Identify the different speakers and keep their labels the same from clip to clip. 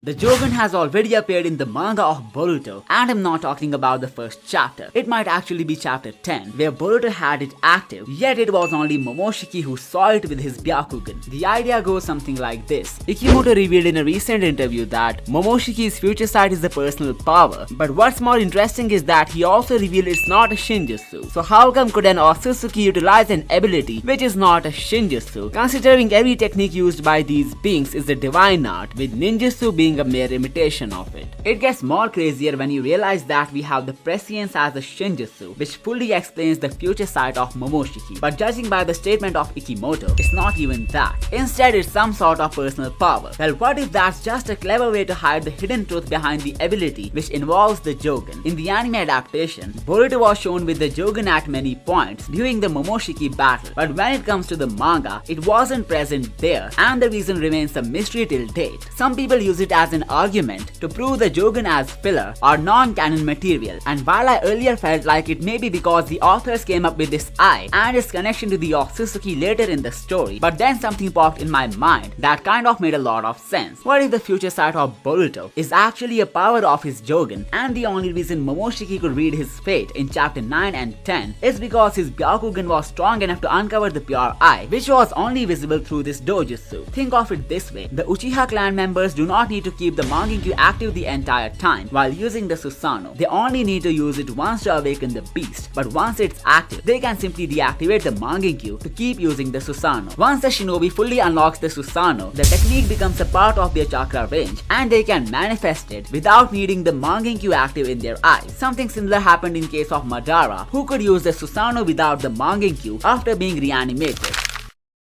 Speaker 1: The Jougan has already appeared in the manga of Boruto, and I'm not talking about the first chapter. It might actually be chapter 10, where Boruto had it active, yet it was only Momoshiki who saw it with his Byakugan. The idea goes something like this. Ikimoto revealed in a recent interview that Momoshiki's future sight is a personal power, but what's more interesting is that he also revealed it's not a Shinjutsu. So how come could an Otsutsuki utilize an ability which is not a Shinjutsu, considering every technique used by these beings is a divine art, with ninjutsu being a mere imitation of it. It gets more crazier when you realize that we have the prescience as a Shinjutsu, which fully explains the future sight of Momoshiki. But judging by the statement of Ikimoto, it's not even that. Instead, it's some sort of personal power. Well, what if that's just a clever way to hide the hidden truth behind the ability, which involves the Jougan? In the anime adaptation, Boruto was shown with the Jougan at many points during the Momoshiki battle, but when it comes to the manga, it wasn't present there, and the reason remains a mystery till date. Some people use it as an argument to prove the Jougan as filler or non-canon material, and while I earlier felt like it may be because the authors came up with this eye and its connection to the Otsutsuki later in the story, but then something popped in my mind that kind of made a lot of sense. What if the future sight of Boruto is actually a power of his Jougan, and the only reason Momoshiki could read his fate in chapter 9 and 10 is because his Byakugan was strong enough to uncover the pure eye, which was only visible through this dojutsu. Think of it this way, the Uchiha clan members do not need to keep the Mangekyou active the entire time while using the Susanoo. They only need to use it once to awaken the beast, but once it's active, they can simply deactivate the Mangekyou to keep using the Susanoo. Once the shinobi fully unlocks the Susanoo, the technique becomes a part of their chakra range, and they can manifest it without needing the Mangekyou active in their eyes. Something similar happened in case of Madara, who could use the Susanoo without the Mangekyou after being reanimated.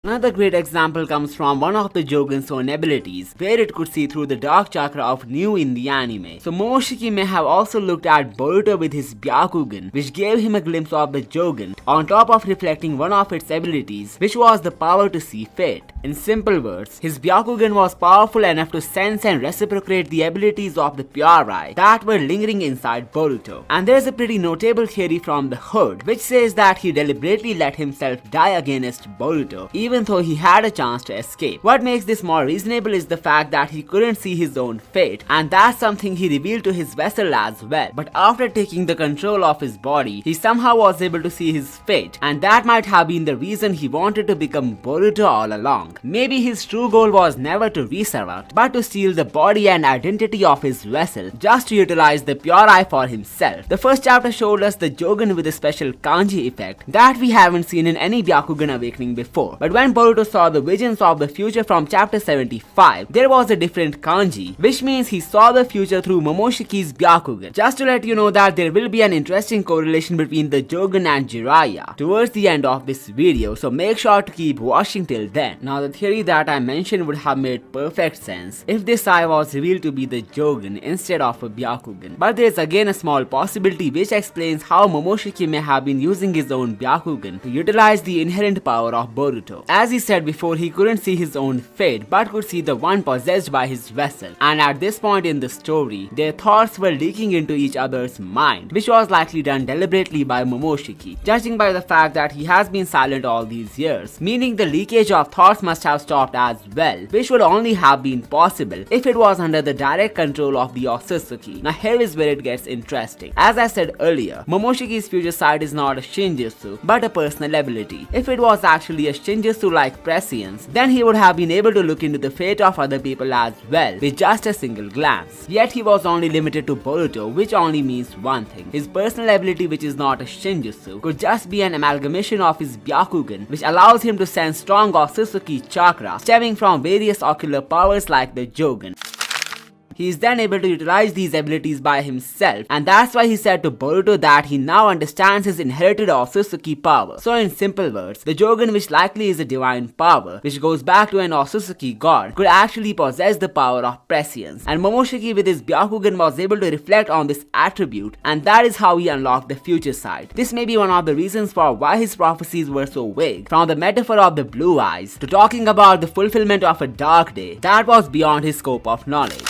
Speaker 1: Another great example comes from one of the Jougan's own abilities, where it could see through the dark chakra of Nu in the anime. So Momoshiki may have also looked at Boruto with his Byakugan, which gave him a glimpse of the Jougan, on top of reflecting one of its abilities, which was the power to see fate. In simple words, his Byakugan was powerful enough to sense and reciprocate the abilities of the pure eye that were lingering inside Boruto. And there's a pretty notable theory from the Hood, which says that he deliberately let himself die against Boruto, even though he had a chance to escape. What makes this more reasonable is the fact that he couldn't see his own fate, and that's something he revealed to his vessel as well. But after taking the control of his body, he somehow was able to see his fate, and that might have been the reason he wanted to become Boruto all along. Maybe his true goal was never to resurrect, but to steal the body and identity of his vessel, just to utilize the pure eye for himself. The first chapter showed us the Jougan with a special kanji effect that we haven't seen in any Byakugan awakening before. But when Boruto saw the visions of the future from chapter 75, there was a different kanji, which means he saw the future through Momoshiki's Byakugan. Just to let you know that there will be an interesting correlation between the Jougan and Jiraiya towards the end of this video, so make sure to keep watching till then. Now the theory that I mentioned would have made perfect sense if this eye was revealed to be the Jougan instead of a Byakugan. But there is again a small possibility which explains how Momoshiki may have been using his own Byakugan to utilize the inherent power of Boruto. As he said before, he couldn't see his own fate but could see the one possessed by his vessel, and at this point in the story, their thoughts were leaking into each other's mind, which was likely done deliberately by Momoshiki, judging by the fact that he has been silent all these years, meaning the leakage of thoughts must have stopped as well, which would only have been possible if it was under the direct control of the Otsutsuki. Now here is where it gets interesting. As I said earlier, Momoshiki's future sight is not a Shinjutsu, but a personal ability. If it was actually a Shinjutsu like prescience, then he would have been able to look into the fate of other people as well with just a single glance. Yet he was only limited to Boruto, which only means one thing. His personal ability, which is not a Shinjutsu, could just be an amalgamation of his Byakugan, which allows him to sense strong Otsutsuki chakra stemming from various ocular powers like the Jougan. He is then able to utilize these abilities by himself, and that's why he said to Boruto that he now understands his inherited Otsutsuki power. So in simple words, the Jougan, which likely is a divine power, which goes back to an Otsutsuki god, could actually possess the power of prescience, and Momoshiki with his Byakugan was able to reflect on this attribute, and that is how he unlocked the future sight. This may be one of the reasons for why his prophecies were so vague, from the metaphor of the blue eyes to talking about the fulfillment of a dark day that was beyond his scope of knowledge.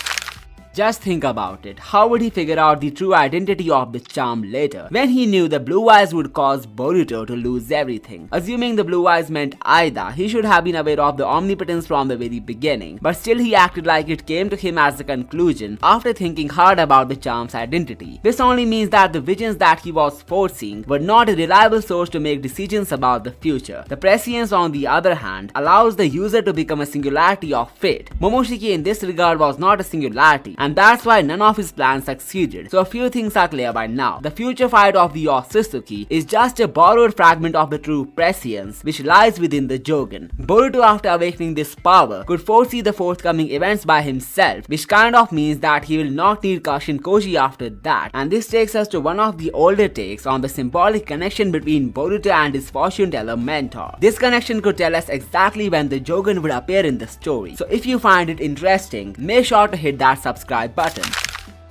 Speaker 1: Just think about it. How would he figure out the true identity of the charm later, when he knew the blue eyes would cause Boruto to lose everything? Assuming the blue eyes meant Aida, he should have been aware of the omnipotence from the very beginning, but still he acted like it came to him as a conclusion after thinking hard about the charm's identity. This only means that the visions that he was foreseeing were not a reliable source to make decisions about the future. The prescience, on the other hand, allows the user to become a singularity of fate. Momoshiki in this regard was not a singularity, and that's why none of his plans succeeded. So a few things are clear by now. The future fight of the Otsutsuki is just a borrowed fragment of the true prescience which lies within the Jougan. Boruto, after awakening this power, could foresee the forthcoming events by himself, which kind of means that he will not need Kashin Koji after that. And this takes us to one of the older takes on the symbolic connection between Boruto and his fortune teller mentor. This connection could tell us exactly when the Jougan would appear in the story. So if you find it interesting, make sure to hit that subscribe button.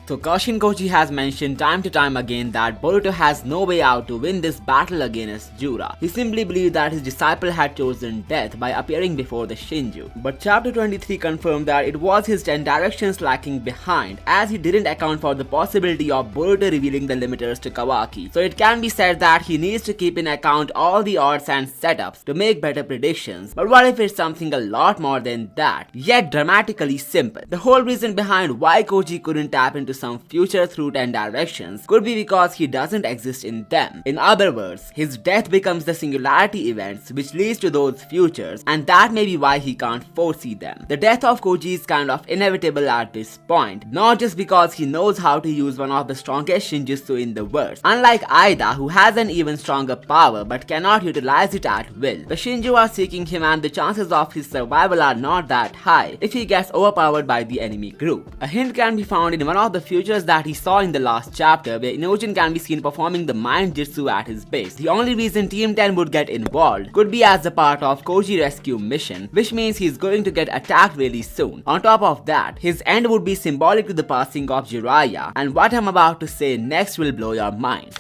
Speaker 1: So Kashin Koji has mentioned time to time again that Boruto has no way out to win this battle against Jura. He simply believed that his disciple had chosen death by appearing before the Shinju. But chapter 23 confirmed that it was his 10 directions lacking behind, as he didn't account for the possibility of Boruto revealing the limiters to Kawaki. So it can be said that he needs to keep in account all the odds and setups to make better predictions. But what if it's something a lot more than that, yet dramatically simple? The whole reason behind why Koji couldn't tap into some future through 10 directions could be because he doesn't exist in them. In other words, his death becomes the singularity events which leads to those futures, and that may be why he can't foresee them. The death of Koji is kind of inevitable at this point, not just because he knows how to use one of the strongest Shinjutsu in the world. Unlike Aida, who has an even stronger power but cannot utilize it at will, the Shinju are seeking him, and the chances of his survival are not that high if he gets overpowered by the enemy group. A hint can be found in one of the futures that he saw in the last chapter, where Inojin can be seen performing the mind jutsu at his base. The only reason Team 10 would get involved could be as a part of Koji rescue mission, which means he's going to get attacked really soon. On top of that, his end would be symbolic to the passing of Jiraiya, and what I'm about to say next will blow your mind.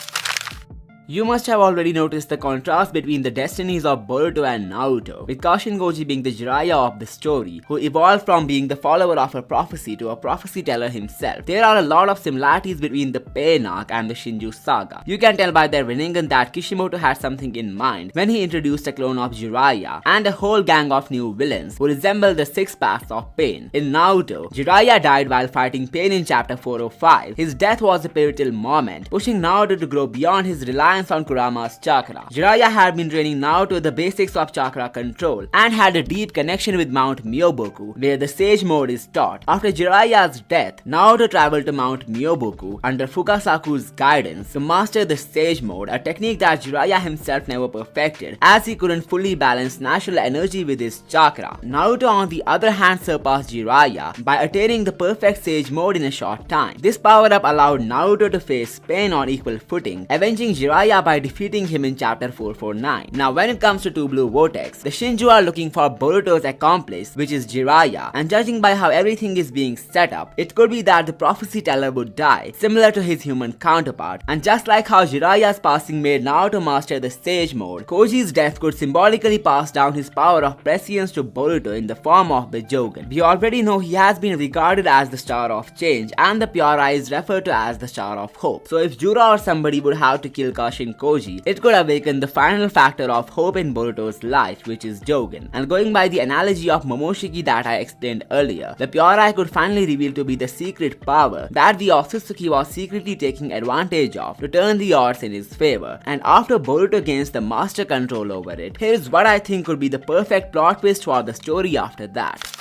Speaker 1: You must have already noticed the contrast between the destinies of Boruto and Naruto, with Kashin Koji being the Jiraiya of the story, who evolved from being the follower of a prophecy to a prophecy teller himself. There are a lot of similarities between the Pain arc and the Shinju saga. You can tell by their Rinnegan that Kishimoto had something in mind when he introduced a clone of Jiraiya and a whole gang of new villains who resemble the 6 paths of Pain. In Naruto, Jiraiya died while fighting Pain in chapter 405. His death was a pivotal moment, pushing Naruto to grow beyond his reliance on Kurama's chakra. Jiraiya had been training Naruto the basics of chakra control and had a deep connection with Mount Myoboku, where the Sage Mode is taught. After Jiraiya's death, Naruto traveled to Mount Myoboku under Fukasaku's guidance to master the Sage Mode, a technique that Jiraiya himself never perfected, as he couldn't fully balance natural energy with his chakra. Naruto, on the other hand, surpassed Jiraiya by attaining the perfect Sage Mode in a short time. This power-up allowed Naruto to face Pain on equal footing, avenging Jiraiya by defeating him in chapter 449. Now when it comes to Two Blue Vortex, the Shinju are looking for Boruto's accomplice, which is Jiraiya, and judging by how everything is being set up, it could be that the prophecy teller would die, similar to his human counterpart. And just like how Jiraiya's passing made Naruto master the Sage Mode, Koji's death could symbolically pass down his power of prescience to Boruto in the form of the Jougan. We already know he has been regarded as the Star of Change, and the Pure Eye is referred to as the Star of Hope. So if Jura or somebody would have to kill Kashin Koji, it could awaken the final factor of hope in Boruto's life, which is Jougan. And going by the analogy of Momoshiki that I explained earlier, the Pure Eye could finally reveal to be the secret power that the Otsutsuki was secretly taking advantage of to turn the odds in his favor. And after Boruto gains the master control over it, here's what I think could be the perfect plot twist for the story after that.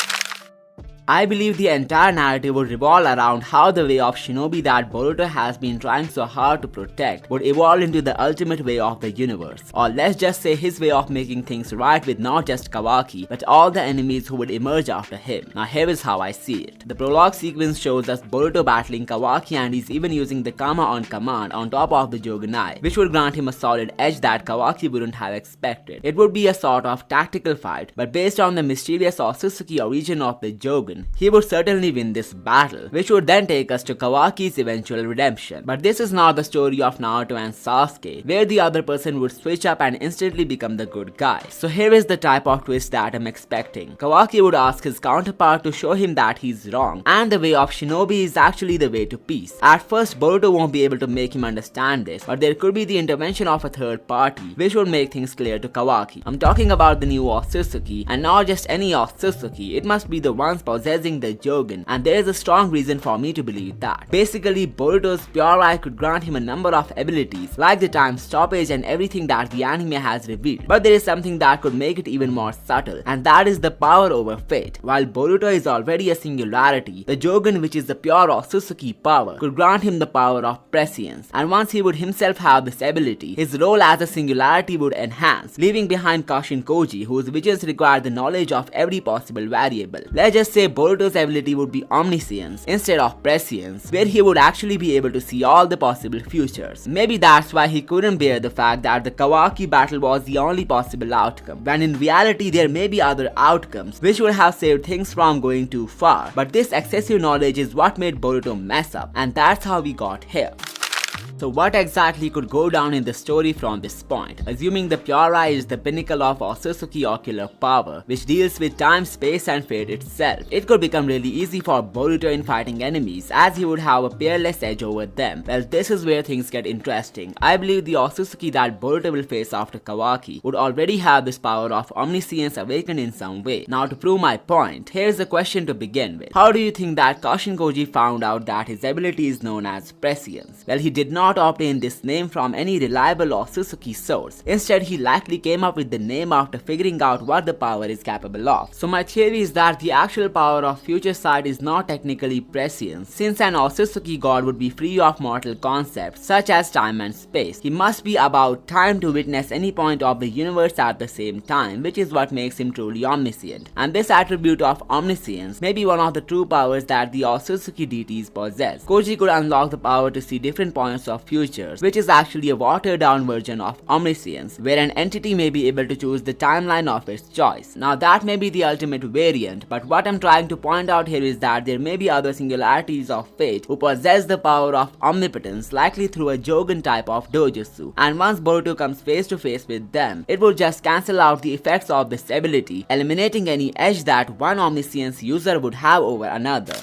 Speaker 1: I believe the entire narrative would revolve around how the way of shinobi that Boruto has been trying so hard to protect would evolve into the ultimate way of the universe, or let's just say his way of making things right with not just Kawaki, but all the enemies who would emerge after him. Now here is how I see it. The prologue sequence shows us Boruto battling Kawaki, and he's even using the Kama on command on top of the Jougan Eye, which would grant him a solid edge that Kawaki wouldn't have expected. It would be a sort of tactical fight, but based on the mischievous Otsutsuki origin of the Jougan, Jougan, he would certainly win this battle, which would then take us to Kawaki's eventual redemption. But this is not the story of Naruto and Sasuke, where the other person would switch up and instantly become the good guy. So here is the type of twist that I'm expecting. Kawaki would ask his counterpart to show him that he's wrong, and the way of shinobi is actually the way to peace. At first, Boruto won't be able to make him understand this, but there could be the intervention of a third party, which would make things clear to Kawaki. I'm talking about the new Otsutsuki, and not just any Otsutsuki, it must be the ones possessing the Jougan, and there is a strong reason for me to believe that. Basically, Boruto's pure eye could grant him a number of abilities, like the time stoppage and everything that the anime has revealed. But there is something that could make it even more subtle, and that is the power over fate. While Boruto is already a singularity, the Jougan, which is the pure Otsutsuki power, could grant him the power of prescience, and once he would himself have this ability, his role as a singularity would enhance, leaving behind Kashin Koji, whose visions require the knowledge of every possible variable. Let's just say Boruto's ability would be Omniscience instead of prescience, where he would actually be able to see all the possible futures. Maybe that's why he couldn't bear the fact that the Kawaki battle was the only possible outcome, when in reality there may be other outcomes which would have saved things from going too far. But this excessive knowledge is what made Boruto mess up, and that's how we got here. So what exactly could go down in the story from this point? Assuming the pure eye is the pinnacle of Otsutsuki ocular power, which deals with time, space and fate itself, it could become really easy for Boruto in fighting enemies, as he would have a peerless edge over them. Well, this is where things get interesting. I believe the Otsutsuki that Boruto will face after Kawaki would already have this power of omniscience awakened in some way. Now to prove my point, here's a question to begin with. How do you think that Kashin Koji found out that his ability is known as prescience? Well, he did not obtain this name from any reliable Otsutsuki source. Instead, he likely came up with the name after figuring out what the power is capable of. So my theory is that the actual power of future sight is not technically prescience, since an Otsutsuki god would be free of mortal concepts such as time and space. He must be about time to witness any point of the universe at the same time, which is what makes him truly omniscient. And this attribute of omniscience may be one of the true powers that the Otsutsuki deities possess. Koji could unlock the power to see different points of futures, which is actually a watered down version of omniscience, where an entity may be able to choose the timeline of its choice. Now that may be the ultimate variant, but what I'm trying to point out here is that there may be other singularities of fate who possess the power of omnipotence, likely through a Jougan type of dojutsu, and once Boruto comes face to face with them, it will just cancel out the effects of this ability, eliminating any edge that one omniscience user would have over another.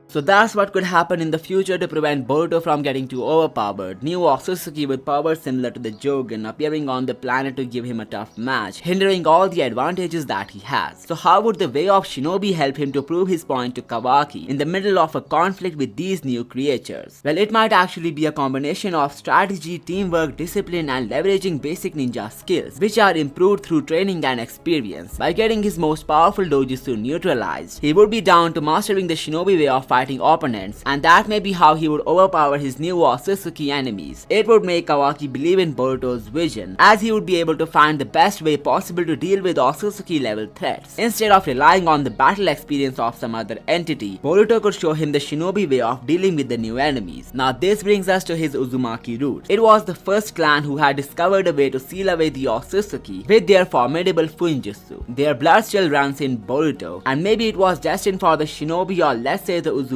Speaker 1: So that's what could happen in the future to prevent Boruto from getting too overpowered. New Otsutsuki with powers similar to the Jougan appearing on the planet to give him a tough match, hindering all the advantages that he has. So how would the way of shinobi help him to prove his point to Kawaki in the middle of a conflict with these new creatures? Well, it might actually be a combination of strategy, teamwork, discipline and leveraging basic ninja skills, which are improved through training and experience. By getting his most powerful dojutsu neutralized, he would be down to mastering the shinobi way of fighting opponents, and that may be how he would overpower his new Otsutsuki enemies. It would make Kawaki believe in Boruto's vision, as he would be able to find the best way possible to deal with Otsutsuki level threats. Instead of relying on the battle experience of some other entity, Boruto could show him the shinobi way of dealing with the new enemies. Now this brings us to his Uzumaki route. It was the first clan who had discovered a way to seal away the Otsutsuki with their formidable Funjutsu. Their blood still runs in Boruto, and maybe it was destined for the shinobi, or let's say the Uzumaki,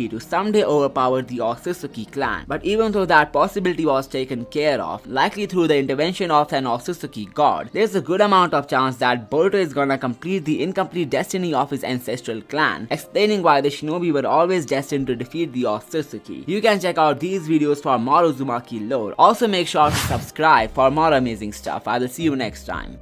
Speaker 1: to someday overpower the Otsutsuki clan. But even though that possibility was taken care of, likely through the intervention of an Otsutsuki god, there's a good amount of chance that Boruto is gonna complete the incomplete destiny of his ancestral clan, explaining why the shinobi were always destined to defeat the Otsutsuki. You can check out these videos for more Uzumaki lore. Also make sure to subscribe for more amazing stuff. I will see you next time.